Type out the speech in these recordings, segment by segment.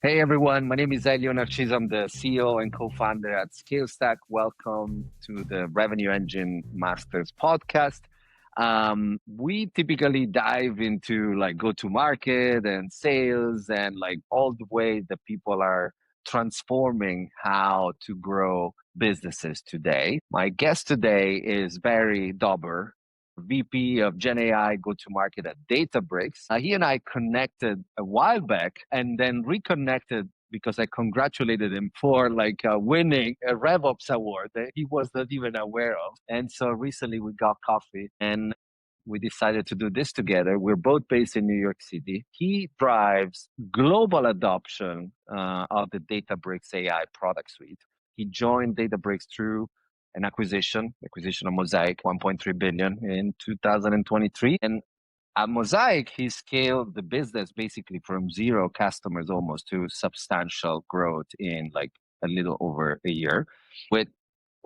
Hey everyone, my name is Elio Narciso. I'm the CEO and co-founder at ScaleStack. Welcome to the Revenue Engine Masters podcast. We typically dive into like go-to-market and sales and like all the way that people are transforming how to grow businesses today. My guest today is Barry Dauber, VP of GenAI go-to-market at Databricks. He and I connected a while back and then reconnected because I congratulated him for winning a RevOps award that he was not even aware of. And so recently we got coffee and we decided to do this together. We're both based in New York City. He drives global adoption of the Databricks AI product suite. He joined Databricks through an acquisition of Mosaic, 1.3 billion in 2023. And at Mosaic, he scaled the business basically from zero customers almost to substantial growth in like a little over a year, with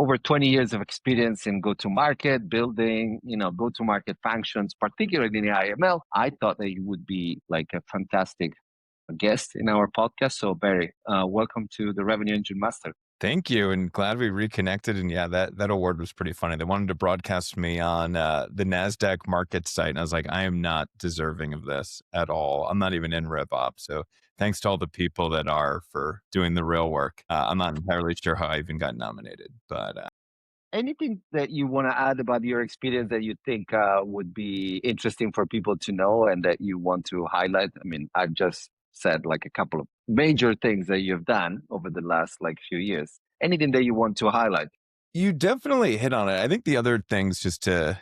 over 20 years of experience in go-to-market, building, go-to-market functions, particularly in IML. I thought that you would be like a fantastic guest in our podcast. So Barry, welcome to the Revenue Engine Master. Thank you, and glad we reconnected. And yeah, that award was pretty funny. They wanted to broadcast me on the NASDAQ market site, and I was like, I am not deserving of this at all. I'm not even in RevOps. So thanks to all the people that are for doing the real work. I'm not entirely sure how I even got nominated, but Anything that you want to add about your experience that you think would be interesting for people to know and that you want to highlight? I mean, I've just said like a couple of major things that you've done over the last like few years. Anything that you want to highlight? you definitely hit on it. I think the other things just to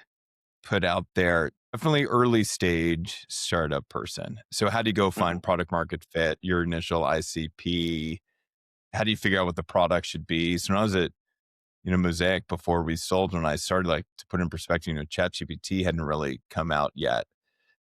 put out there, definitely early stage startup person. So how do you go find product market fit, your initial ICP? How do you figure out what the product should be? So when I was at Mosaic before we sold, when I started, like, to put in perspective, ChatGPT hadn't really come out yet.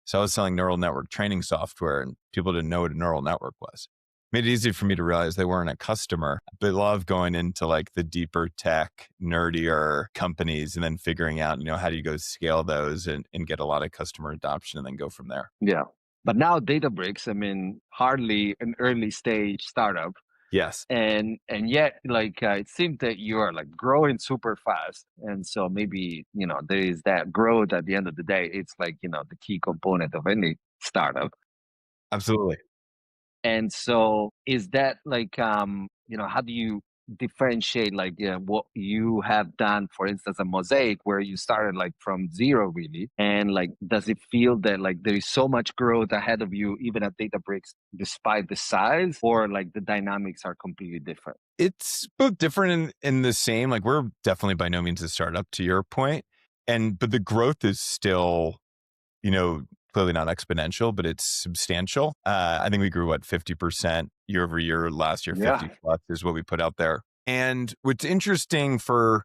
So I was selling neural network training software and people didn't know what a neural network was. Made it easy for me to realize they weren't a customer, but love going into like the deeper tech, nerdier companies and then figuring out, how do you go scale those and get a lot of customer adoption and then go from there. Yeah. But now Databricks, I mean, hardly an early stage startup. Yes. And yet it seems that you are like growing super fast, and so maybe there is that growth at the end of the day. It's like the key component of any startup. Absolutely. And so is that how do you differentiate what you have done, for instance, a Mosaic where you started like from zero really, and like does it feel that like there is so much growth ahead of you even at Databricks despite the size, or like the dynamics are completely different? It's both different and the same. Like, we're definitely by no means a startup, to your point. But the growth is still, clearly not exponential, but it's substantial. I think we grew 50% year over year last year. Yeah. 50 plus is what we put out there. And what's interesting for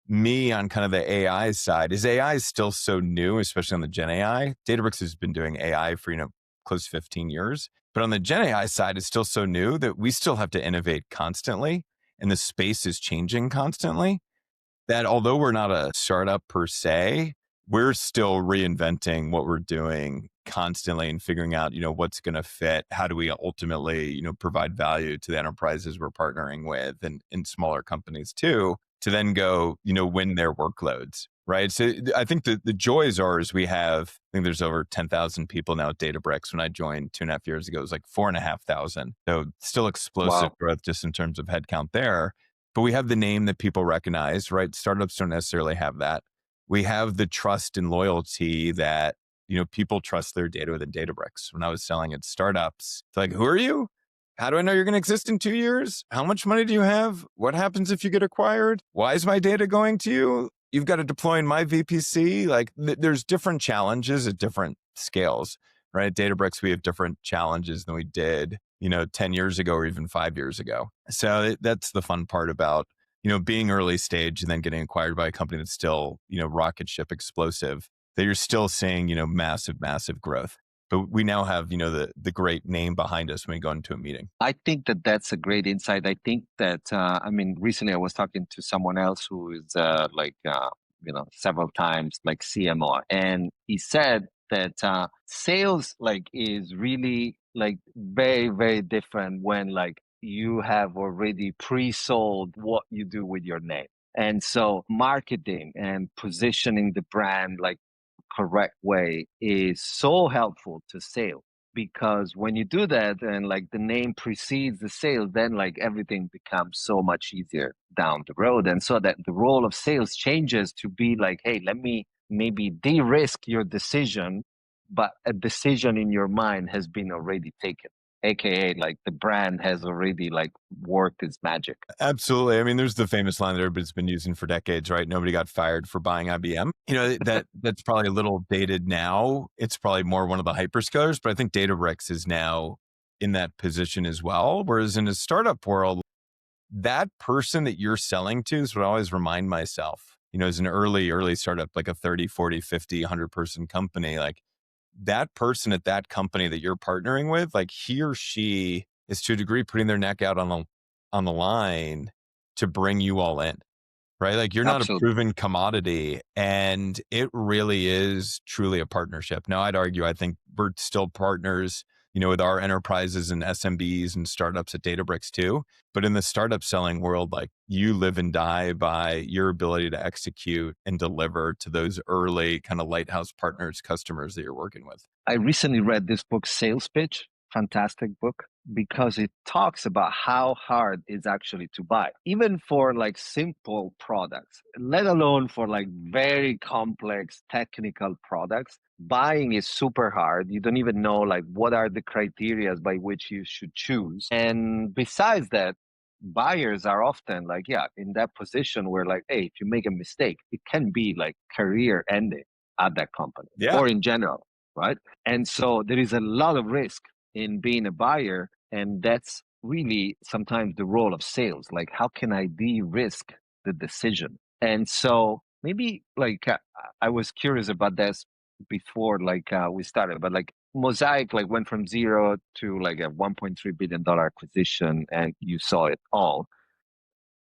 me on kind of the AI side is AI is still so new, especially on the Gen AI. Databricks has been doing AI for, close to 15 years. But on the Gen AI side, it's still so new that we still have to innovate constantly. And the space is changing constantly. That although we're not a startup per se, we're still reinventing what we're doing constantly and figuring out, what's going to fit. How do we ultimately, provide value to the enterprises we're partnering with and in smaller companies too, to then go, win their workloads. Right. So I think the joys are is I think there's over 10,000 people now at Databricks. When I joined 2.5 years ago, it was like 4,500. So still explosive growth just in terms of headcount there. But we have the name that people recognize, right? Startups don't necessarily have that. We have the trust and loyalty that, people trust their data within Databricks. When I was selling at startups, it's like, who are you? How do I know you're going to exist in 2 years? How much money do you have? What happens if you get acquired? Why is my data going to you? You've got to deploy in my VPC. Like, there's different challenges at different scales, right? At Databricks, we have different challenges than we did, 10 years ago or even 5 years ago. So that's the fun part about, being early stage and then getting acquired by a company that's still, rocket ship explosive, that you're still seeing, massive, massive growth. But we now have, the great name behind us when we go into a meeting. I think that that's a great insight. I think that, recently I was talking to someone else who is several times like CMO. And he said that sales like is really like very, very different when like you have already pre-sold what you do with your name. And so marketing and positioning the brand like correct way is so helpful to sales, because when you do that and like the name precedes the sales, then like everything becomes so much easier down the road. And so that the role of sales changes to be like, hey, let me maybe de-risk your decision, but a decision in your mind has been already taken, aka like the brand has already like worked its magic. Absolutely. I mean, there's the famous line that everybody's been using for decades, right? Nobody got fired for buying IBM. That's probably a little dated now. It's probably more one of the hyperscalers, but I think Databricks is now in that position as well. Whereas in a startup world, that person that you're selling to is what I always remind myself, as an early startup, like a 30, 40, 50, 100 person company, like that person at that company that you're partnering with, like he or she is to a degree putting their neck out on the line to bring you all in, right? Like you're not a Absolutely. proven commodity, and it really is truly a partnership. Now, I'd argue, I think we're still partners, with our enterprises and SMBs and startups at Databricks too. But in the startup selling world, like you live and die by your ability to execute and deliver to those early kind of lighthouse partners, customers that you're working with. I recently read this book, Sales Pitch, fantastic book, because it talks about how hard it's actually to buy, even for like simple products, let alone for like very complex technical products. Buying is super hard. You don't even know like what are the criteria by which you should choose. And besides that, buyers are often like, yeah, in that position where like, hey, if you make a mistake, it can be like career ending at that company Yeah. or in general, right? And so there is a lot of risk in being a buyer. And that's really sometimes the role of sales. Like, how can I de-risk the decision? And so maybe like I was curious about this before like we started, but like Mosaic like went from zero to like a $1.3 billion acquisition and you saw it all.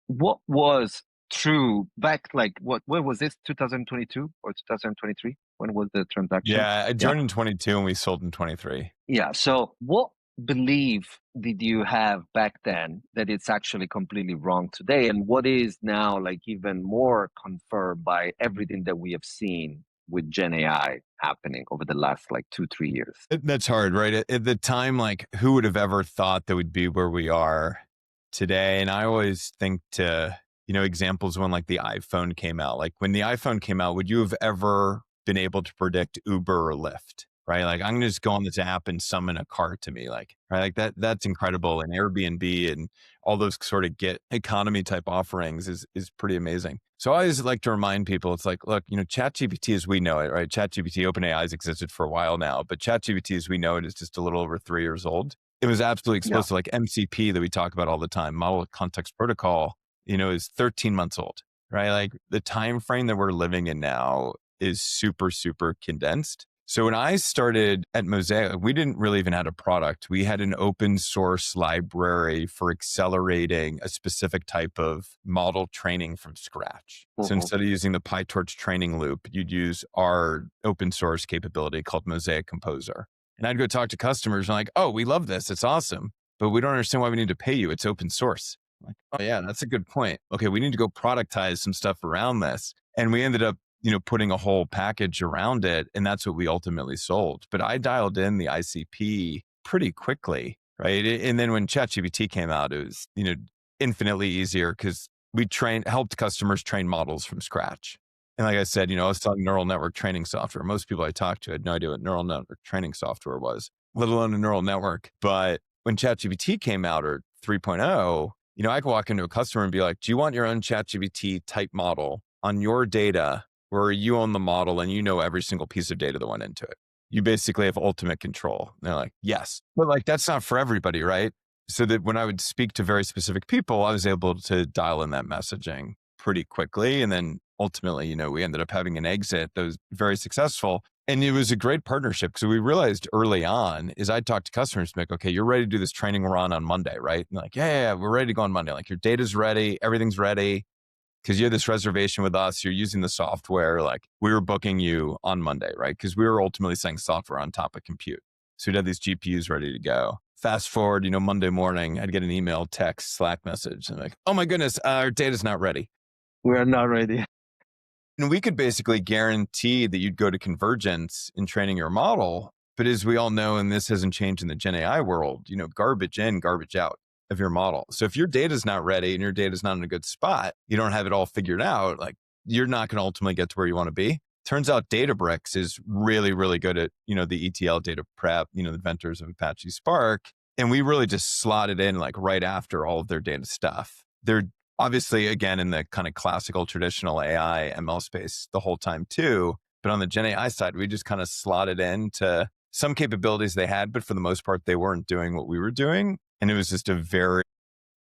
What was true back like what was this, 2022 or 2023? When was the transaction? Yeah. I Yeah. joined in 22 and we sold in 23. Yeah. So what belief did you have back then that it's actually completely wrong today? And what is now like even more confirmed by everything that we have seen with Gen AI happening over the last like 2, 3 years? That's hard, right? At the time, like who would have ever thought that we'd be where we are today? And I always think to, examples when like the iPhone came out. Like when the iPhone came out, would you have ever been able to predict Uber or Lyft? Right? Like I'm gonna just go on this app and summon a car to me. Like, right, like that's incredible. And Airbnb and all those sort of get economy type offerings is pretty amazing. So I always like to remind people, it's like, look, ChatGPT as we know it, right? ChatGPT, OpenAI has existed for a while now, but ChatGPT as we know it is just a little over 3 years old. It was absolutely Yeah. explosive, like MCP that we talk about all the time, Model Context Protocol, is 13 months old, right? Like the time frame that we're living in now is super, super condensed. So when I started at Mosaic, we didn't really even have a product. We had an open source library for accelerating a specific type of model training from scratch. So instead of using the PyTorch training loop, you'd use our open source capability called Mosaic Composer. And I'd go talk to customers and like, oh, we love this. It's awesome. But we don't understand why we need to pay you. It's open source. I'm like, oh yeah, that's a good point. Okay, we need to go productize some stuff around this. And we ended up putting a whole package around it. And that's what we ultimately sold. But I dialed in the ICP pretty quickly, right? And then when ChatGPT came out, it was, infinitely easier because we helped customers train models from scratch. And like I said, I was selling neural network training software. Most people I talked to had no idea what neural network training software was, let alone a neural network. But when ChatGPT came out, or 3.0, I could walk into a customer and be like, do you want your own ChatGPT type model on your data where you own the model and you know every single piece of data that went into it? You basically have ultimate control. And they're like, yes. But like, that's not for everybody, right? So that when I would speak to very specific people, I was able to dial in that messaging pretty quickly. And then ultimately, we ended up having an exit that was very successful. And it was a great partnership because we realized early on is I'd talk to customers like, okay, you're ready to do this training run on Monday, right? And like, yeah, we're ready to go on Monday. Like your data's ready, everything's ready. because you had this reservation with us, you're using the software, like we were booking you on Monday, right? Because we were ultimately selling software on top of compute. So we'd have these GPUs ready to go. Fast forward, Monday morning, I'd get an email, text, Slack message, and like, oh my goodness, our data's not ready. We're not ready. And we could basically guarantee that you'd go to convergence in training your model. But as we all know, and this hasn't changed in the Gen AI world, garbage in, garbage out of your model. So if your data's not ready and your data's not in a good spot, you don't have it all figured out, like you're not going to ultimately get to where you want to be. Turns out Databricks is really, really good at, the ETL data prep, the inventors of Apache Spark. And we really just slotted in like right after all of their data stuff. They're obviously, again, in the kind of classical traditional AI ML space the whole time too. But on the Gen AI side, we just kind of slotted into some capabilities they had, but for the most part, they weren't doing what we were doing. And it was just a very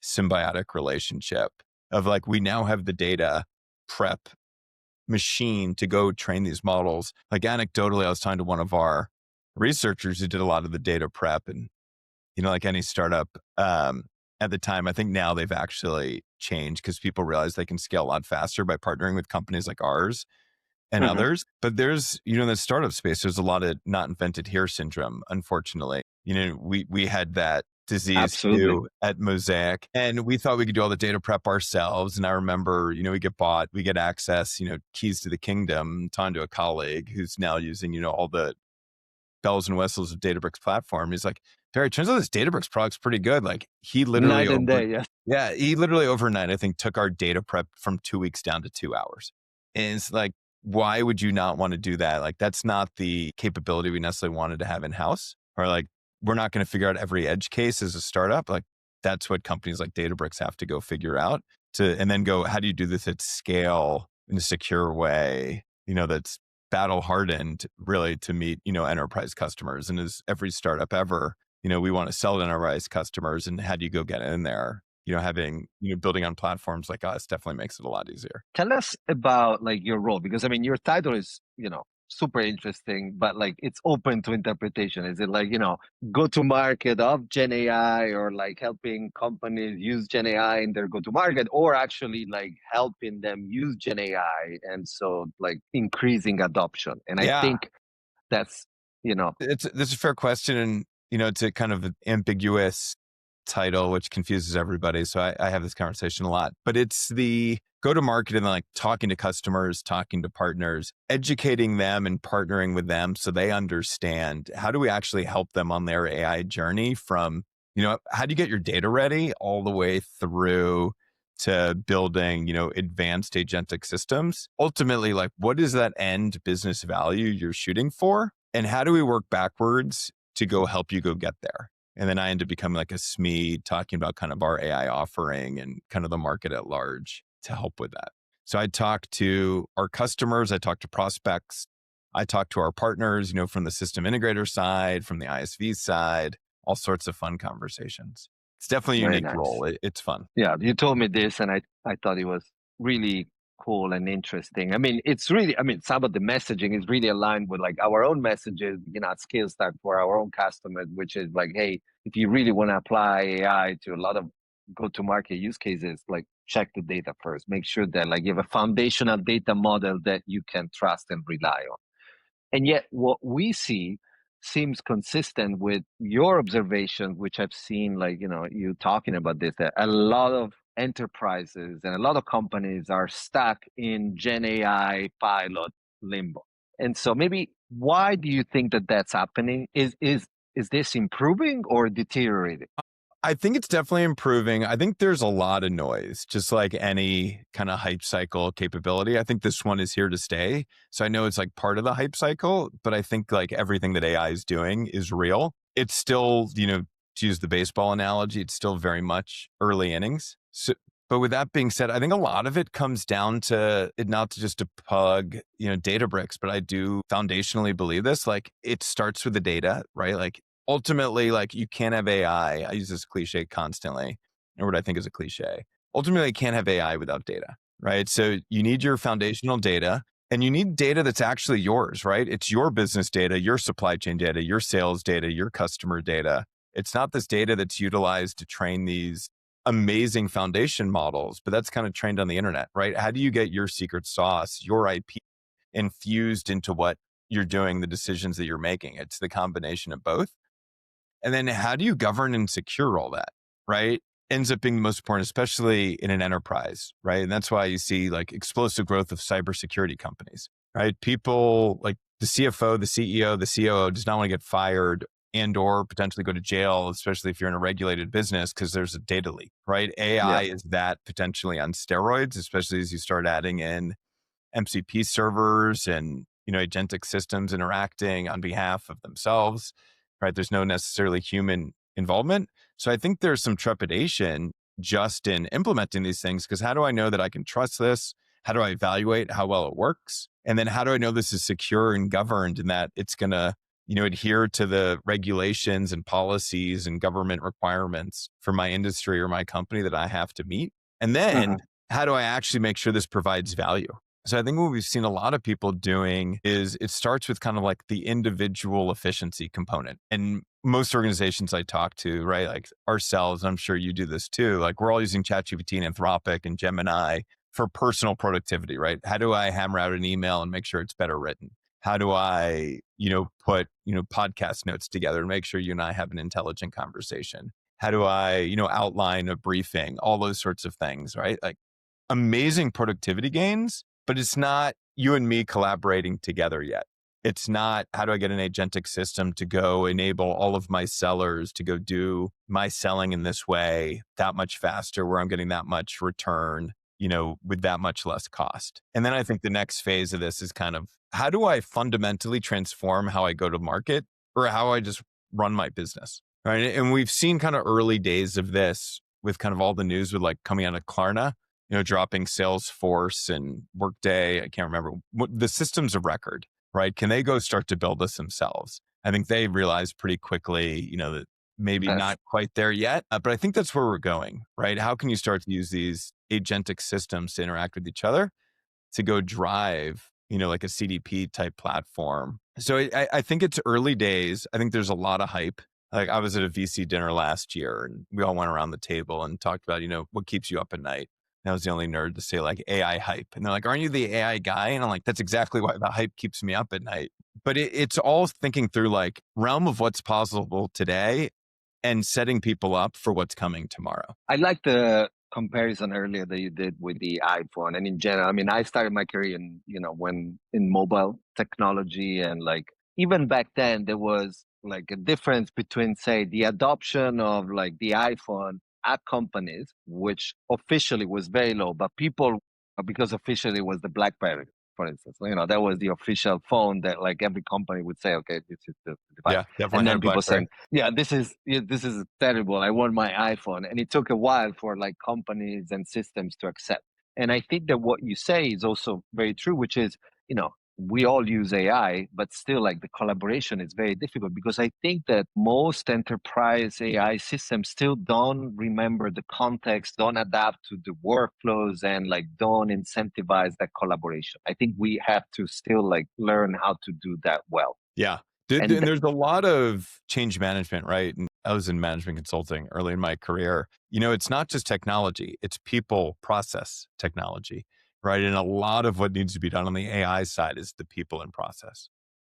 symbiotic relationship of like, we now have the data prep machine to go train these models. Like anecdotally, I was talking to one of our researchers who did a lot of the data prep, and like any startup at the time, I think now they've actually changed because people realize they can scale a lot faster by partnering with companies like ours and others. But there's, in the startup space, there's a lot of not invented here syndrome, unfortunately. We had that disease Absolutely. too at Mosaic, and we thought we could do all the data prep ourselves. And I remember, we get access, keys to the kingdom, talking to a colleague who's now using, all the bells and whistles of Databricks platform. He's like, Barry, turns out this Databricks product's pretty good. Like he literally Night and day, yes. Yeah, he literally overnight, I think, took our data prep from 2 weeks down to 2 hours. And it's like, why would you not want to do that? Like, that's not the capability we necessarily wanted to have in-house. Or like, we're not going to figure out every edge case as a startup. Like, that's what companies like Databricks have to go figure out and then go, how do you do this at scale in a secure way, that's battle hardened really to meet, enterprise customers. And as every startup ever, we want to sell to enterprise customers. And how do you go get in there? Having, building on platforms like us definitely makes it a lot easier. Tell us about like your role, because I mean, your title is, super interesting, but like it's open to interpretation. Is it like, go to market of Gen AI, or like helping companies use Gen AI in their go to market, or actually like helping them use Gen AI and so like increasing adoption? And I think that's, This is a fair question. And, it's a kind of ambiguous title, which confuses everybody. So I have this conversation a lot, but it's the go to market and like talking to customers, talking to partners, educating them and partnering with them so they understand how do we actually help them on their AI journey from, how do you get your data ready all the way through to building, advanced agentic systems. Ultimately, like what is that end business value you're shooting for? And how do we work backwards to go help you go get there? And then I end up becoming like a SME talking about kind of our AI offering and kind of the market at large to help with that. So I talk to our customers, I talk to prospects, I talk to our partners, from the system integrator side, from the ISV side, all sorts of fun conversations. It's definitely a Very unique nice. role. It's fun. Yeah, you told me this, and I thought it was really cool and interesting. I mean, some of the messaging is really aligned with like our own messages, at ScaleStack for our own customers, which is like, hey, if you really want to apply AI to a lot of go-to-market use cases, like check the data first. Make sure that like you have a foundational data model that you can trust and rely on. And yet what we see seems consistent with your observation, which I've seen, like, you talking about this, that a lot of enterprises and a lot of companies are stuck in Gen AI pilot limbo. And so maybe why do you think that that's happening? Is this improving or deteriorating? I think it's definitely improving. I think there's a lot of noise, just like any kind of hype cycle capability. I think this one is here to stay. So I know it's like part of the hype cycle, but I think like everything that AI is doing is real. It's still, to use the baseball analogy, it's still very much early innings. So, but with that being said, I think a lot of it comes down to it, not to just to plug, Databricks, but I do foundationally believe this. Like it starts with the data, right? Like ultimately, like you can't have AI. I use this cliche constantly, or what I think is a cliche. Ultimately, you can't have AI without data, right? So you need your foundational data, and you need data that's actually yours, right? It's your business data, your supply chain data, your sales data, your customer data. It's not this data that's utilized to train these amazing foundation models, but that's kind of trained on the internet, right? How do you get your secret sauce, your IP infused into what you're doing, the decisions that you're making? It's the combination of both. And then how do you govern and secure all that, right? Ends up being the most important, especially in an enterprise, right? And that's why you see like explosive growth of cybersecurity companies, right? People like the CFO, the CEO, the COO does not want to get fired and or potentially go to jail, especially if you're in a regulated business because there's a data leak, right? AI Yeah. is that potentially on steroids, especially as you start adding in MCP servers and agentic systems interacting on behalf of themselves, right? There's no necessarily human involvement. So I think there's some trepidation just in implementing these things because how do I know that I can trust this? How do I evaluate how well it works? And then how do I know this is secure and governed and that it's going to adhere to the regulations and policies and government requirements for my industry or my company that I have to meet? And then how do I actually make sure this provides value? So I think what we've seen a lot of people doing is it starts with kind of like the individual efficiency component. And most organizations I talk to, right, like ourselves, I'm sure you do this too, like we're all using ChatGPT and Anthropic and Gemini for personal productivity, right? How do I hammer out an email and make sure it's better written? How do I, put, podcast notes together and make sure you and I have an intelligent conversation? How do I, outline a briefing? All those sorts of things, right? Like amazing productivity gains, but it's not you and me collaborating together yet. It's not how do I get an agentic system to go enable all of my sellers to go do my selling in this way that much faster, where I'm getting that much return, with that much less cost. And then I think the next phase of this is kind of how do I fundamentally transform how I go to market or how I just run my business? Right. And we've seen kind of early days of this with kind of all the news with like coming out of Klarna, dropping Salesforce and Workday. I can't remember what the systems of record, right? Can they go start to build this themselves? I think they realized pretty quickly, that maybe Yes. not quite there yet, but I think that's where we're going, right? How can you start to use these agentic systems to interact with each other to go drive, like a CDP type platform? So I think it's early days. I think there's a lot of hype. Like I was at a VC dinner last year and we all went around the table and talked about, what keeps you up at night. And I was the only nerd to say like AI hype. And they're like, aren't you the AI guy? And I'm like, that's exactly why the hype keeps me up at night. But it's all thinking through like realm of what's possible today and setting people up for what's coming tomorrow. I like the comparison earlier that you did with the iPhone and in general. I mean, I started my career when in mobile technology, and like even back then there was like a difference between, say, the adoption of like the iPhone at companies, which officially was very low, but people, because officially it was the BlackBerry, for instance, that was the official phone that like every company would say, okay, this is the device. Yeah, definitely And had a then people BlackBerry. saying, yeah, this is terrible. I want my iPhone. And it took a while for like companies and systems to accept. And I think that what you say is also very true, which is, we all use AI, but still like the collaboration is very difficult, because I think that most enterprise AI systems still don't remember the context, don't adapt to the workflows, and like don't incentivize that collaboration. I think we have to still like learn how to do that well. Yeah. And And there's a lot of change management, right? And I was in management consulting early in my career. It's not just technology, it's people, process, technology, right? And a lot of what needs to be done on the AI side is the people and process,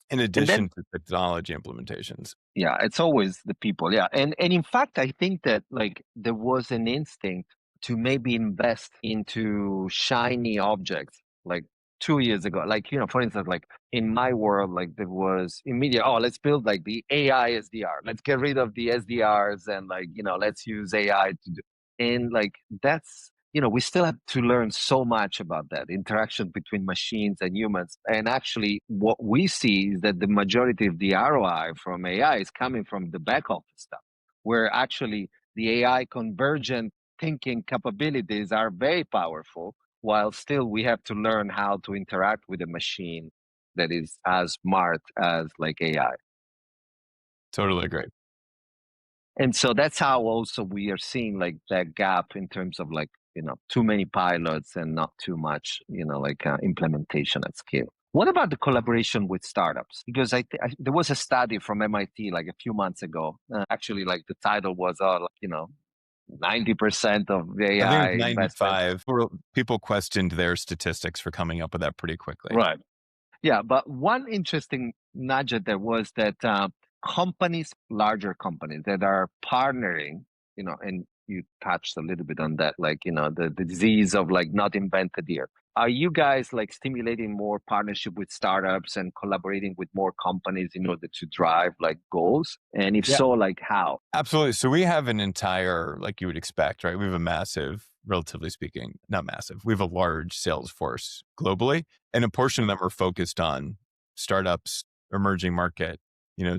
in and then addition to technology implementations. yeah, it's always the people. Yeah. And in fact, I think that like there was an instinct to maybe invest into shiny objects like 2 years ago. Like, for instance, like in my world, like there was immediate, oh, let's build like the AI SDR. Let's get rid of the SDRs and like, let's use AI to do. And like that's, we still have to learn so much about that interaction between machines and humans. And actually, what we see is that the majority of the ROI from AI is coming from the back office stuff, where actually the AI convergent thinking capabilities are very powerful, while still we have to learn how to interact with a machine that is as smart as like AI. Totally agree. And so that's how also we are seeing like that gap in terms of like, too many pilots and not too much, like implementation at scale. What about the collaboration with startups? Because there was a study from MIT like a few months ago. Actually, like the title was, 90% of the I think it AI was investments. 95. People questioned their statistics for coming up with that pretty quickly. Right. Yeah, but one interesting nugget there was that companies, larger companies that are partnering, and you touched a little bit on that, like, the disease of like not invented here. Are you guys like stimulating more partnership with startups and collaborating with more companies in order to drive like goals? And if Yeah. so, like how? Absolutely. So we have an entire, like you would expect, right? We have a massive, relatively speaking, not massive. We have a large sales force globally, and a portion of them are focused on startups, emerging market,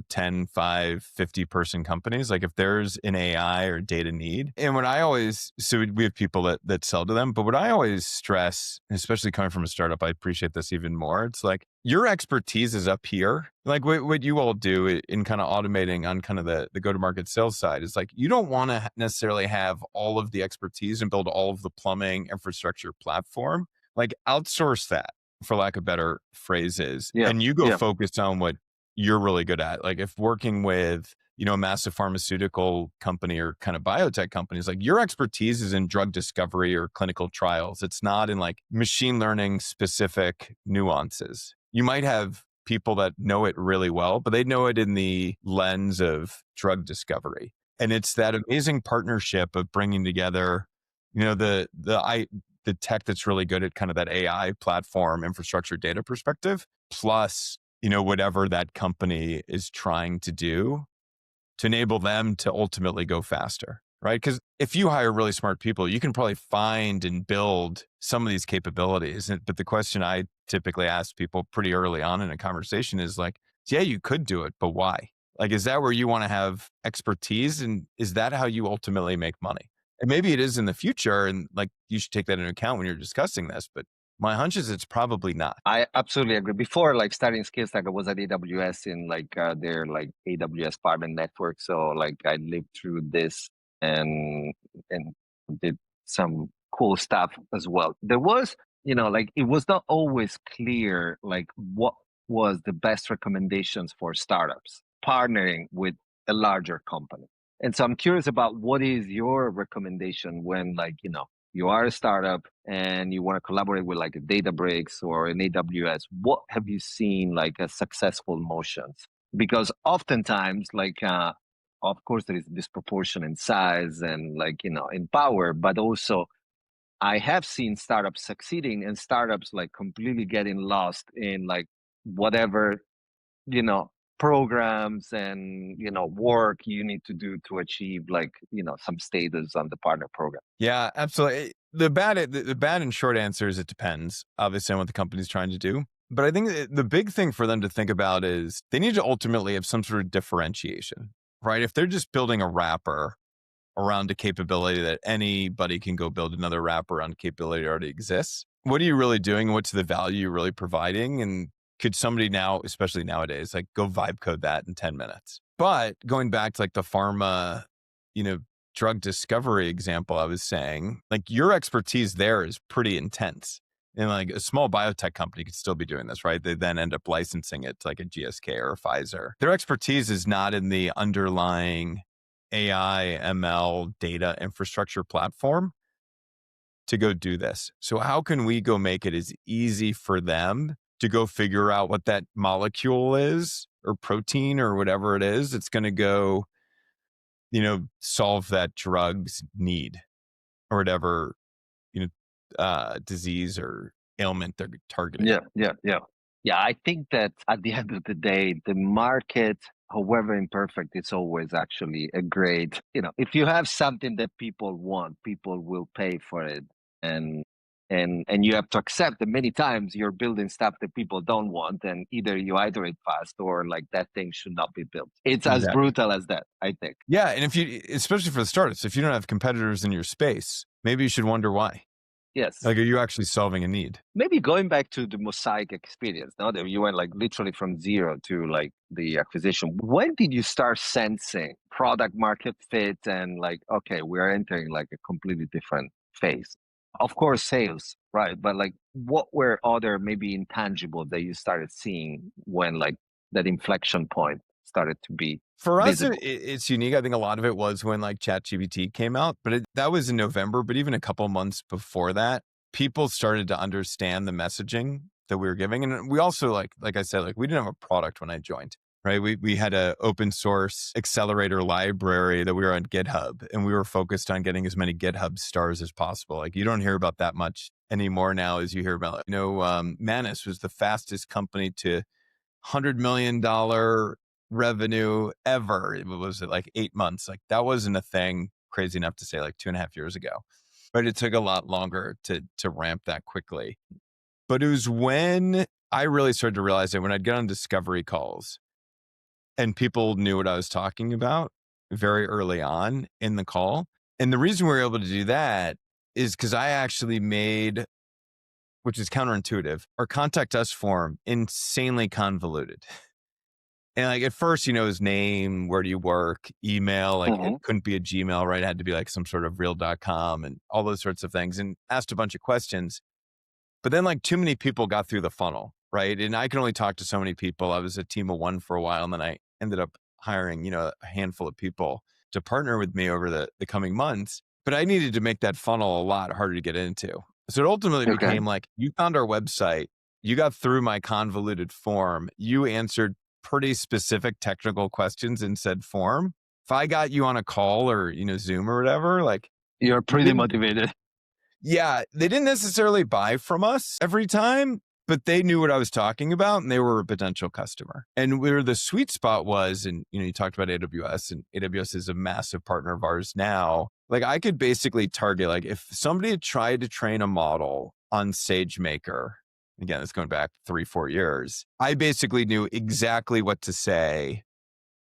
10, 5, 50-person companies. Like if there's an AI or data need. And what I always, so we have people that sell to them, but what I always stress, especially coming from a startup, I appreciate this even more. It's like your expertise is up here. Like what you all do in kind of automating on kind of the go-to-market sales side is like, you don't want to necessarily have all of the expertise and build all of the plumbing infrastructure platform. Like outsource that, for lack of better phrases, Yeah, and you go yeah. focus on what you're really good at. Like if working with, a massive pharmaceutical company or kind of biotech companies, like your expertise is in drug discovery or clinical trials. It's not in like machine learning specific nuances. You might have people that know it really well, but they know it in the lens of drug discovery. And it's that amazing partnership of bringing together, the tech that's really good at kind of that AI platform infrastructure data perspective, plus, whatever that company is trying to do to enable them to ultimately go faster, right? Because if you hire really smart people, you can probably find and build some of these capabilities. But the question I typically ask people pretty early on in a conversation is like, yeah, you could do it, but why? Like, is that where you want to have expertise? And is that how you ultimately make money? And maybe it is in the future. And like, you should take that into account when you're discussing this. But my hunch is it's probably not. I absolutely agree. Before like starting Skillstack, I was at AWS in like their like AWS partner network. So like I lived through this and did some cool stuff as well. There was, like it was not always clear like what was the best recommendations for startups partnering with a larger company. And so I'm curious about what is your recommendation when like, you are a startup and you want to collaborate with like a Databricks or an AWS, what have you seen like as successful motions? Because oftentimes, like, of course, there is disproportion in size and like, in power, but also I have seen startups succeeding and startups like completely getting lost in like whatever, you know, programs and, work you need to do to achieve like, some status on the partner program. Yeah, absolutely. The bad and short answer is it depends, obviously, on what the company's trying to do. But I think the big thing for them to think about is they need to ultimately have some sort of differentiation, right? If they're just building a wrapper around a capability that anybody can go build another wrapper around a capability that already exists, what are you really doing? What's the value you're really providing? And could somebody now, especially nowadays, like go vibe code that in 10 minutes? But going back to like the pharma, you know, drug discovery example I was saying, like your expertise there is pretty intense. And like a small biotech company could still be doing this, right? They then end up licensing it to like a GSK or a Pfizer. Their expertise is not in the underlying AI, ML, data infrastructure platform to go do this. So how can we go make it as easy for them to go figure out what that molecule is or protein or whatever it is? It's going to go, solve that drug's need or whatever, disease or ailment they're targeting. Yeah, yeah, yeah. Yeah, I think that at the end of the day, the market, however imperfect, it's always actually a great, if you have something that people want, people will pay for it. And and you have to accept that many times you're building stuff that people don't want, and either you iterate fast or like that thing should not be built. It's as Exactly. brutal as that, I think. Yeah. And if you, especially for the startups, if you don't have competitors in your space, maybe you should wonder why. Yes. Like, are you actually solving a need? Maybe going back to the Mosaic experience, now that you went like literally from zero to like the acquisition, when did you start sensing product market fit and like, okay, we're entering like a completely different phase? Of course, sales, right? But like, what were other maybe intangible that you started seeing when like that inflection point started to be For us, visible? it's unique. I think a lot of it was when like ChatGPT came out, but that was in November. But even a couple months before that, people started to understand the messaging that we were giving, and we also like I said, like we didn't have a product when I joined. Right, we had a open source accelerator library that we were on GitHub, and we were focused on getting as many GitHub stars as possible. Like you don't hear about that much anymore now, as you hear about, Manus was the fastest company to $100 million revenue ever. It was like 8 months. Like that wasn't a thing crazy enough to say like 2.5 years ago, but it took a lot longer to ramp that quickly. But it was when I really started to realize that when I'd get on discovery calls and people knew what I was talking about very early on in the call. And the reason we were able to do that is because I actually made, which is counterintuitive, our contact us form insanely convoluted. And like at first, his name, where do you work, email, like it Hmm. couldn't be a Gmail, right? It had to be like some sort of real.com and all those sorts of things, and asked a bunch of questions. But then like too many people got through the funnel, right? And I can only talk to so many people. I was a team of one for a while, and then I ended up hiring, a handful of people to partner with me over the coming months. But I needed to make that funnel a lot harder to get into. So it ultimately Okay. became like, you found our website, you got through my convoluted form, you answered pretty specific technical questions in said form. If I got you on a call or, Zoom or whatever, like You're you pretty didn't, motivated. yeah, they didn't necessarily buy from us every time, but they knew what I was talking about and they were a potential customer. And where the sweet spot was, and you talked about AWS, and AWS is a massive partner of ours now. Like I could basically target, like if somebody had tried to train a model on SageMaker, again, it's going back 3-4 years, I basically knew exactly what to say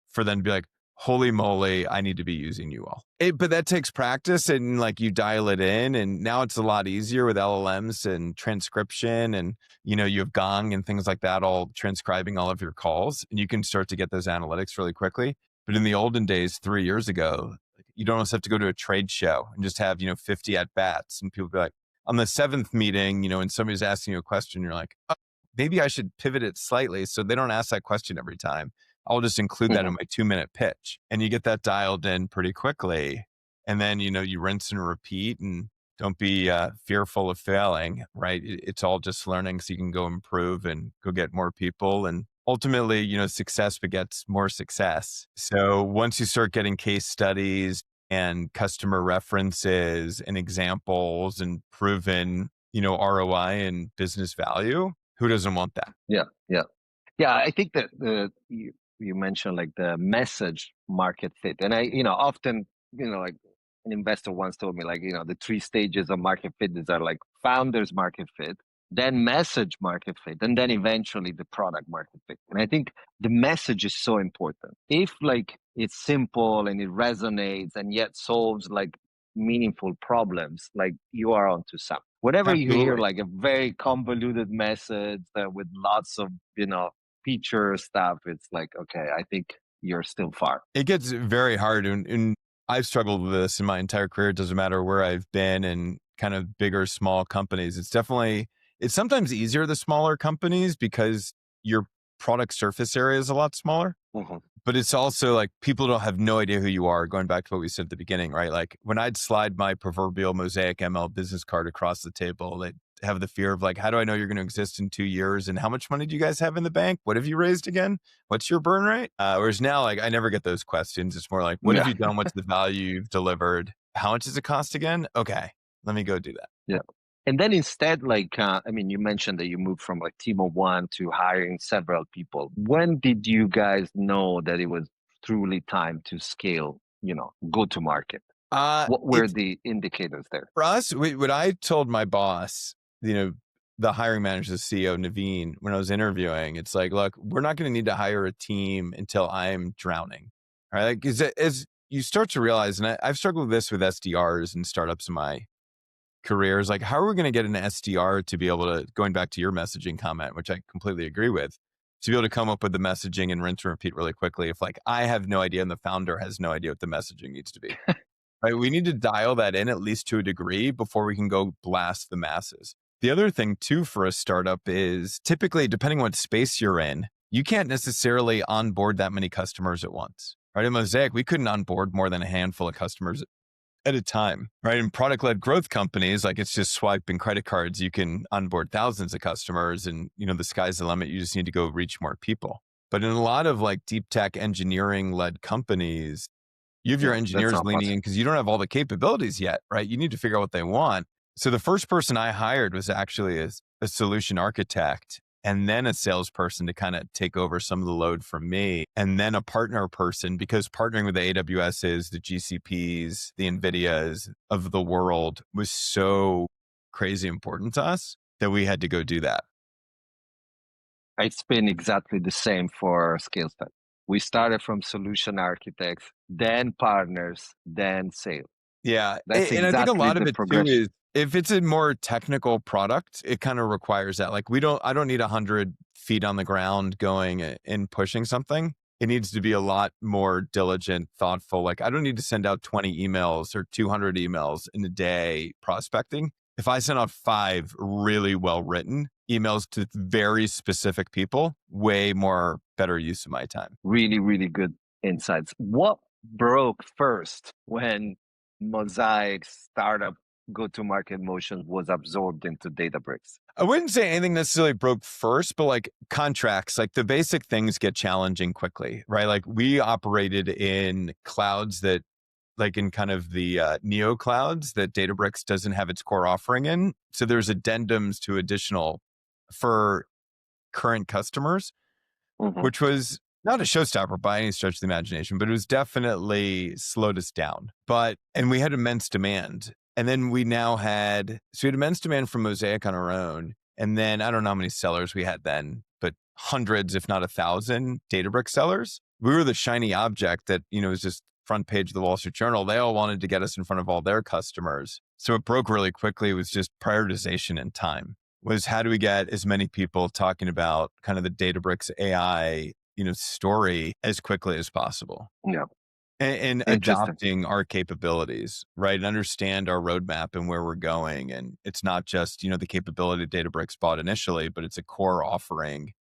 for them to be like, holy moly, I need to be using you all. But that takes practice, and like you dial it in, and now it's a lot easier with LLMs and transcription, and you have Gong and things like that, all transcribing all of your calls, and you can start to get those analytics really quickly. But in the olden days, 3 years ago, you don't almost have to go to a trade show and just have 50 at bats, and people be like, on the seventh meeting, and somebody's asking you a question, you're like, oh, maybe I should pivot it slightly so they don't ask that question every time. I'll just include that in Hmm. my 2-minute pitch, and you get that dialed in pretty quickly. And then, you rinse and repeat, and don't be fearful of failing, right? It's all just learning so you can go improve and go get more people. And ultimately, success begets more success. So once you start getting case studies and customer references and examples and proven, ROI and business value, who doesn't want that? Yeah, yeah. Yeah, I think that you mentioned like the message market fit, and I often like an investor once told me like the three stages of market fit is are like founders market fit, then message market fit, and then eventually the product market fit. And I think the message is so important. If like it's simple and it resonates and yet solves like meaningful problems, like you are onto something. Whatever you hear, Absolutely. like a very convoluted message with lots of feature stuff, it's like, okay, I think you're still far. It gets very hard, and I've struggled with this in my entire career. It doesn't matter where I've been in kind of big or small companies. It's sometimes easier the smaller companies because your product surface area is a lot smaller. Mhm. But it's also like people don't have no idea who you are, going back to what we said at the beginning, right? Like when I'd slide my proverbial Mosaic ML business card across the table, they'd have the fear of like, how do I know you're going to exist in 2 years? And how much money do you guys have in the bank? What have you raised again? What's your burn rate? Whereas now, like, I never get those questions. It's more like, what have Yeah, you done? What's the value you've delivered? How much does it cost again? Okay, let me go do that. yeah. And then instead, like, I mean, you mentioned that you moved from like team of one to hiring several people. When did you guys know that it was truly time to scale, go to market? What were It's the indicators there? For us, what I told my boss, the hiring manager, the CEO, Naveen, when I was interviewing, it's like, look, we're not going to need to hire a team until I'm drowning. All right. Like, as you start to realize, and I've struggled with this with SDRs and startups in my careers, like, how are we going to get an SDR to be able to, going back to your messaging comment, which I completely agree with, to be able to come up with the messaging and rinse and repeat really quickly if like I have no idea and the founder has no idea what the messaging needs to be? Right? We need to dial that in at least to a degree before we can go blast the masses. The other thing too for a startup is typically, depending on what space you're in, you can't necessarily onboard that many customers at once, right? In Mosaic, we couldn't onboard more than a handful of customers at a time, right? In product-led growth companies, like it's just swiping credit cards, you can onboard thousands of customers and, the sky's the limit. You just need to go reach more people. But in a lot of like deep tech engineering-led companies, you have your Yeah, that's engineers not leaning possible. in because you don't have all the capabilities yet, right? You need to figure out what they want. So the first person I hired was actually a solution architect and then a salesperson to kind of take over some of the load from me, and then a partner person, because partnering with the AWSs, the GCPs, the NVIDIAs of the world was so crazy important to us that we had to go do that. It's been exactly the same for SkillStack. We started from solution architects, then partners, then sales. Yeah. That's And I think a exactly lot of the it too progression. is if it's a more technical product, it kind of requires that. Like I don't need 100 feet on the ground going and pushing something. It needs to be a lot more diligent, thoughtful. Like I don't need to send out 20 emails or 200 emails in a day prospecting. If I send out 5 really well written emails to very specific people, way more better use of my time. Really, really good insights. What broke first when Mosaic startup go-to-market motion was absorbed into Databricks? I wouldn't say anything necessarily broke first, but like contracts, like the basic things get challenging quickly, right? Like we operated in clouds that, like in kind of the neo clouds that Databricks doesn't have its core offering in. So there's addendums to additional for current customers, Mhm. which was not a showstopper by any stretch of the imagination, but it was definitely slowed us down. And we had immense demand. And then we had immense demand from Mosaic on our own. And then I don't know how many sellers we had then, but hundreds, if not 1,000 Databricks sellers. We were the shiny object that, was just front page of the Wall Street Journal. They all wanted to get us in front of all their customers. So it broke really quickly. It was just prioritization and time. Was how do we get as many people talking about kind of the Databricks AI, story as quickly as possible, Yeah, and interesting. adopting our capabilities, right? And understand our roadmap and where we're going. And it's not just, the capability Databricks bought initially, but it's a core offering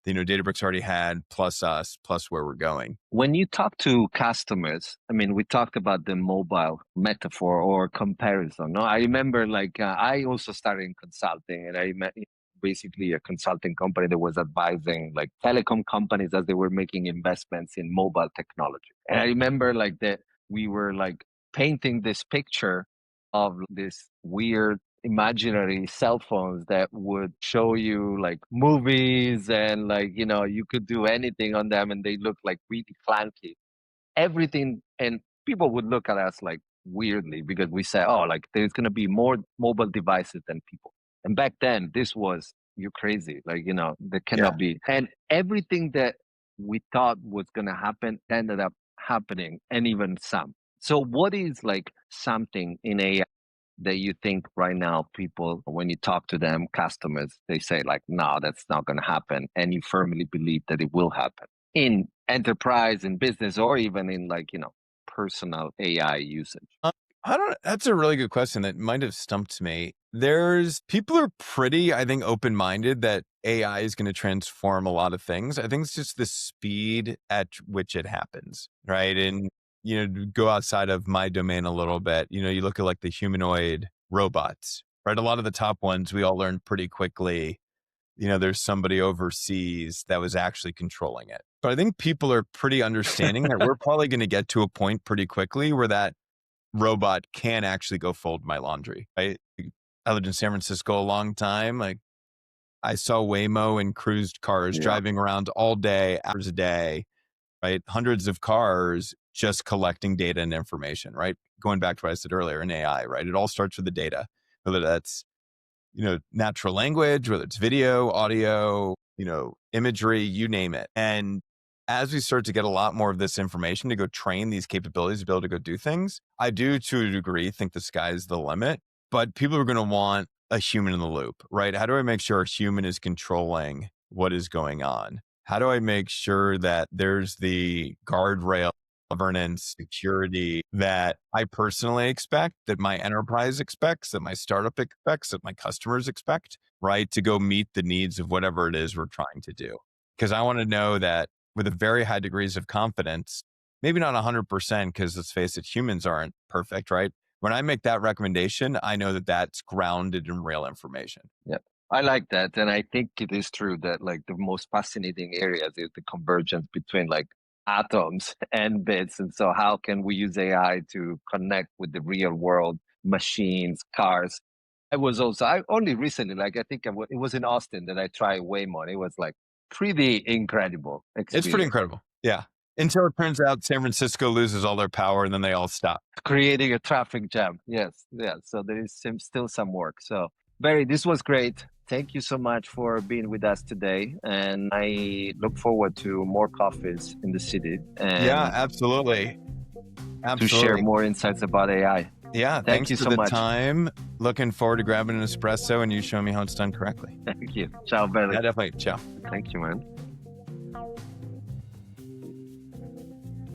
that, Databricks already had, plus us, plus where we're going. When you talk to customers, I mean, we talked about the mobile metaphor or comparison. No, I remember I also started in consulting, and I met basically a consulting company that was advising like telecom companies as they were making investments in mobile technology. And I remember like that we were like painting this picture of this weird imaginary cell phones that would show you like movies and like you could do anything on them and they look like really clunky everything. And people would look at us like weirdly because we say, oh, like there's going to be more mobile devices than people. And back then this was, you're crazy, like there Yeah. cannot be. And everything that we thought was going to happen ended up happening, and even some. So what is like something in AI that you think right now people, when you talk to them, customers, they say like, no, that's not going to happen, and you firmly believe that it will happen in enterprise, in business, or even in like personal AI usage? Uh, I don't. That's a really good question that might have stumped me. There's people are pretty, I think, open minded that AI is going to transform a lot of things. I think it's just the speed at which it happens, right? And to go outside of my domain a little bit. You look at like the humanoid robots, right? A lot of the top ones we all learned pretty quickly. There's somebody overseas that was actually controlling it. But I think people are pretty understanding that we're probably going to get to a point pretty quickly where that robot can actually go fold my laundry. I lived in San Francisco a long time. Like I saw Waymo and cruised cars Yeah. driving around all day, hours a day, right? Hundreds of cars just collecting data and information, right? Going back to what I said earlier in AI, right? It all starts with the data, whether that's natural language, whether it's video, audio, imagery, you name it. And as we start to get a lot more of this information to go train these capabilities to be able to go do things, I do to a degree think the sky's the limit, but people are going to want a human in the loop, right? How do I make sure a human is controlling what is going on? How do I make sure that there's the guardrail, governance, security that I personally expect, that my enterprise expects, that my startup expects, that my customers expect, right? To go meet the needs of whatever it is we're trying to do. because I want to know that with a very high degrees of confidence, maybe not 100%, because let's face it, humans aren't perfect, right? When I make that recommendation, I know that that's grounded in real information. Yeah, I like that. And I think it is true that like the most fascinating areas is the convergence between like atoms and bits. And so how can we use AI to connect with the real world, machines, cars? I only recently, like I think it was in Austin that I tried Waymo. It was like pretty incredible It's pretty experience. incredible. Yeah. Until it turns out San Francisco loses all their power and then they all stop. Creating a traffic jam. Yes. Yeah. So there is still some work. So Barry, this was great. Thank you so much for being with us today. And I look forward to more coffees in the city Yeah, and absolutely. to share more insights about AI. Yeah, Thank you for so the much. time. Looking forward to grabbing an espresso and you showing me how it's done correctly. Thank you. Ciao, Barry. Yeah, definitely. Ciao. Thank you, man.